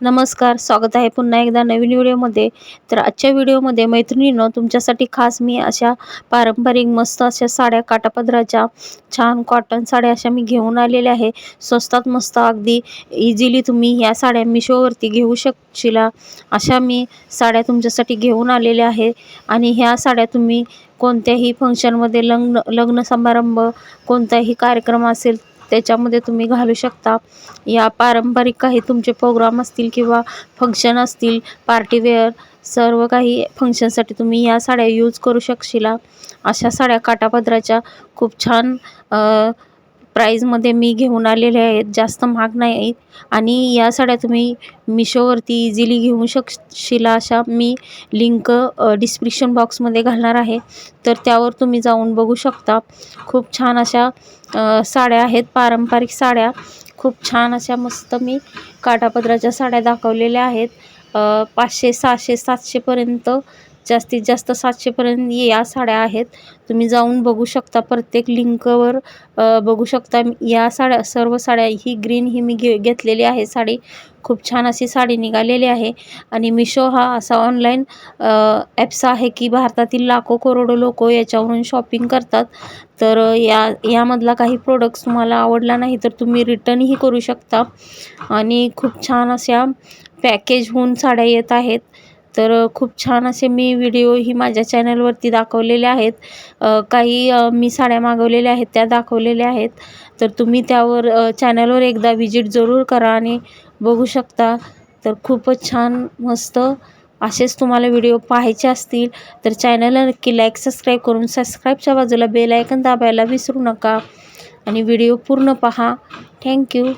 नमस्कार, स्वागत आहे पुन्हा एकदा नवीन व्हिडिओमध्ये. तर आजच्या व्हिडिओमध्ये मैत्रिणींनो, तुमच्यासाठी खास मी अशा पारंपरिक मस्त अशा साड्या काठापदराच्या छान कॉटन साड्या अशा मी घेऊन आलेल्या आहे. स्वस्तात मस्त अगदी इझिली तुम्ही ह्या साड्या मिशोवरती घेऊ शकशिला अशा मी साड्या तुमच्यासाठी घेऊन आलेल्या आहे. आणि ह्या साड्या तुम्ही कोणत्याही फंक्शनमध्ये लग्न समारंभ कोणताही कार्यक्रम असेल त्याच्यामध्ये तुम्ही घालू शकता. या पारंपरिक काही तुमचे प्रोग्राम असतील किंवा फंक्शन असतील, पार्टीवेअर सर्व काही फंक्शनसाठी तुम्ही या साड्या यूज करू शकशिला. अशा साड्या काठापदराच्या खूप छान प्राईजमध्ये मी घेऊन आलेल्या आहेत, जास्त महाग नाही आहेत. आणि या साड्या तुम्ही मिशोवरती इझिली घेऊ शकशिला अशा मी लिंक डिस्क्रिप्शन बॉक्समध्ये घालणार आहे, तर त्यावर तुम्ही जाऊन बघू शकता. खूप छान अशा साड्या आहेत, पारंपरिक साड्या. खूप छान अशा मस्त मी काठापदराच्या साड्या दाखवलेल्या आहेत. 500, 600, 700 पर्यंत, जास्तीत जास्त 700 पर्यंत या साड्या आहेत. तुम्ही जाऊन बघू शकता, प्रत्येक लिंकवर बघू शकता. या साड्या सर्व साड्या ही ग्रीन ही मी घेतलेली आहे साडी. खूप छान अशी साडी निघालेली आहे. आणि मिशो हा असा ऑनलाईन ॲप्स आहे की भारतातील लाखो करोडो लोक याच्यावरून शॉपिंग करतात. तर यामधला काही प्रोडक्ट्स तुम्हाला आवडला नाही तर तुम्ही रिटर्नही करू शकता. आणि खूप छान अशा पॅकेज होऊन साड्या येत आहेत. तर खूप छान असे मी व्हिडिओही माझ्या चॅनलवरती दाखवलेले आहेत. काही मी साड्या मागवलेल्या आहेत त्या दाखवलेल्या आहेत. तर तुम्ही त्यावर चॅनलवर एकदा व्हिजिट जरूर करा आणि बघू शकता. तर खूपच छान मस्त असेच तुम्हाला व्हिडिओ पाहायचे असतील तर चॅनलला नक्की लाईक सबस्क्राईब करून सबस्क्राईबच्या बाजूला बेल आयकन दाबायला विसरू नका. आणि व्हिडिओ पूर्ण पहा. थँक्यू.